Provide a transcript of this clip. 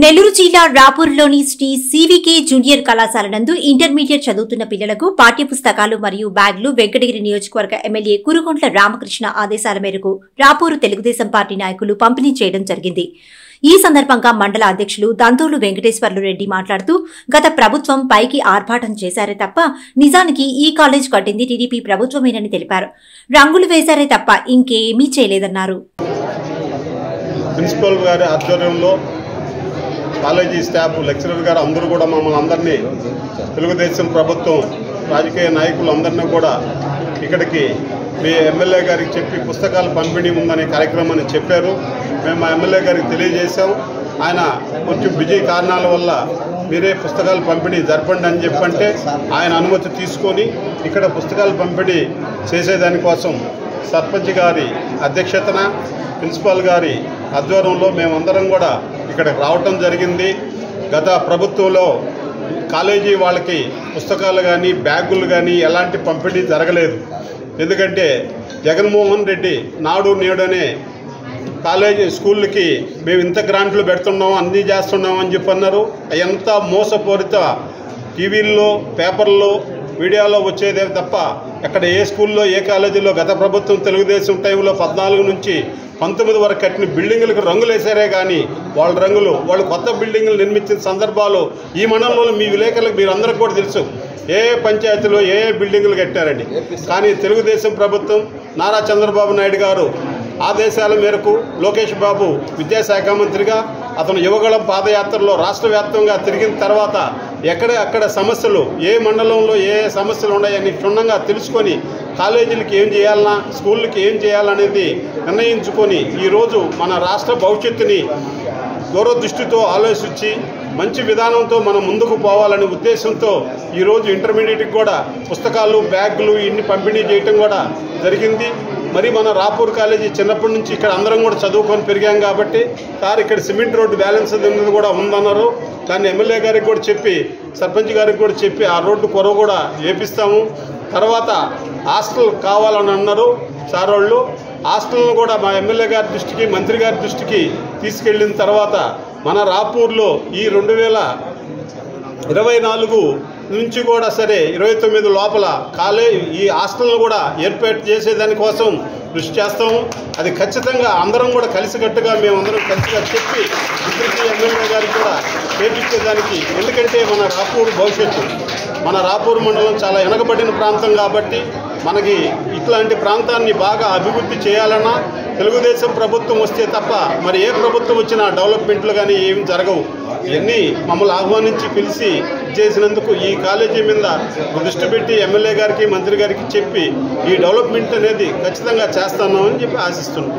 నెల్లూరు జిల్లా రాపూర్లోని Shri CVK junior కళాశాల నందు ఇంటర్మీడియట్ చదువుతున్న పిల్లలకు పాఠ్యపుస్తకాలు మరియు బ్యాగులు వెంకటగిరి నియోజకవర్గ ఎమ్మెల్యే కురుగొంట్ల రామకృష్ణ ఆదేశాల మేరకు రాపూరు తెలుగుదేశం పార్టీ నాయకులు పంపిణీ చేయడం జరిగింది. ఈ సందర్భంగా మండల అధ్యక్షులు దంతోలు వెంకటేశ్వర్లు రెడ్డి మాట్లాడుతూ గత ప్రభుత్వం పైకి ఆర్భాటం చేశారే తప్ప నిజానికి ఈ కాలేజ్ కట్టింది టీడీపీ ప్రభుత్వమేనని తెలిపారు. రంగులు వేశారే తప్ప ఇంకేమీ చేయలేదన్నారు. ప్రిన్సిపల్ గారి ఆధ్వర్యంలో కాలేజీ స్టాఫ్ లెక్చరర్ గారు అందరూ కూడా మమ్మల్ని అందరినీ తెలుగుదేశం ప్రభుత్వం రాజకీయ నాయకులు అందరినీ కూడా ఇక్కడికి మీ ఎమ్మెల్యే గారికి చెప్పి పుస్తకాలు పంపిణీ ఉందనే కార్యక్రమాన్ని చెప్పారు. మేము మా ఎమ్మెల్యే గారికి తెలియజేశాం. ఆయన కొంచెం బిజీ కారణాల వల్ల మీరే పుస్తకాలు పంపిణీ జరపండి అని చెప్పంటే ఆయన అనుమతి తీసుకొని ఇక్కడ పుస్తకాలు పంపిణీ చేసేదానికోసం సర్పంచ్ గారి అధ్యక్షతన ప్రిన్సిపాల్ గారి ఆధ్వర్యంలో మేమందరం కూడా ఇక్కడికి రావటం జరిగింది. గత ప్రభుత్వంలో కాలేజీ వాళ్ళకి పుస్తకాలు కానీ బ్యాగులు కానీ ఎలాంటి పంపిణీ జరగలేదు. ఎందుకంటే జగన్మోహన్ రెడ్డి నాడు నేడు అనే కాలేజీ స్కూళ్ళకి మేము ఇంత గ్రాంట్లు పెడుతున్నాం అన్నీ చేస్తున్నాం అని చెప్పి అన్నారు. ఎంత మోసపూరిత టీవీల్లో పేపర్లో మీడియాలో వచ్చేదే తప్ప ఎక్కడ ఏ స్కూల్లో ఏ కాలేజీలో గత ప్రభుత్వం తెలుగుదేశం టైంలో 14 నుంచి 19 వరకు కట్టిన బిల్డింగులకు రంగులు వేసారే కానీ వాళ్ళు కొత్త బిల్డింగులు నిర్మించిన సందర్భాలు ఈ మండలంలో మీ విలేకరులకు మీరందరికీ కూడా తెలుసు. ఏ పంచాయతీలో ఏ బిల్డింగులు కట్టారండి. కానీ తెలుగుదేశం ప్రభుత్వం నారా చంద్రబాబు నాయుడు గారు ఆదేశాల మేరకు లోకేష్ బాబు విద్యాశాఖ మంత్రిగా అతను యువగళం పాదయాత్రలో రాష్ట్ర వ్యాప్తంగా తిరిగిన తర్వాత అక్కడ సమస్యలు ఏ మండలంలో ఏ సమస్యలు ఉన్నాయని క్షుణ్ణంగా తెలుసుకొని కాలేజీలకి ఏం చేయాలన్నా స్కూళ్ళకి ఏం చేయాలనేది నిర్ణయించుకొని ఈరోజు మన రాష్ట్ర భవిష్యత్తుని దూరదృష్టితో ఆలోచించి మంచి విధానంతో మనం ముందుకు పోవాలనే ఉద్దేశంతో ఈరోజు ఇంటర్మీడియట్కి కూడా పుస్తకాలు బ్యాగులు ఇన్ని పంపిణీ చేయటం కూడా జరిగింది. మరి మన రాపూర్ కాలేజీ చిన్నప్పటి నుంచి ఇక్కడ అందరం కూడా చదువుకొని పెరిగాం కాబట్టి సార్ ఇక్కడ సిమెంట్ రోడ్డు బ్యాలెన్స్ కూడా ఉందన్నారు. దాన్ని ఎమ్మెల్యే గారికి కూడా చెప్పి సర్పంచ్ గారికి కూడా చెప్పి ఆ రోడ్డు కొరవ కూడా వేపిస్తాము. తర్వాత హాస్టల్ కావాలని అన్నారు సార్ వాళ్ళు. హాస్టల్ను కూడా మా ఎమ్మెల్యే గారి దృష్టికి మంత్రి గారి దృష్టికి తీసుకెళ్ళిన తర్వాత మన రాపూర్లో ఈ 2024 నుంచి కూడా సరే 29 లోపల ఈ హాస్టల్ను కూడా ఏర్పాటు చేసేదానికోసం కృషి చేస్తాము. అది ఖచ్చితంగా అందరం కూడా కలిసికట్టుగా మేమందరం కలిసిగా చెప్పి ఇద్దరికి ఎమ్మెల్యే గారికి కూడా చేపించేదానికి. ఎందుకంటే మన రాపూర్ భవిష్యత్తు మన రాపూర్ మండలం చాలా వెనకబడిన ప్రాంతం కాబట్టి మనకి ఇట్లాంటి ప్రాంతాన్ని బాగా అభివృద్ధి చేయాలన్నా తెలుగుదేశం ప్రభుత్వం వస్తే తప్ప మరి ఏ ప్రభుత్వం వచ్చినా డెవలప్మెంట్లు కానీ ఏమి జరగవు. ఇవన్నీ మమ్మల్ని ఆహ్వానించి పిలిచి చేసినందుకు ఈ కాలేజీ మీద దృష్టి పెట్టి ఎమ్మెల్యే గారికి మంత్రి గారికి చెప్పి ఈ డెవలప్మెంట్ అనేది ఖచ్చితంగా చేస్తున్నామని చెప్పి ఆశిస్తున్నాం.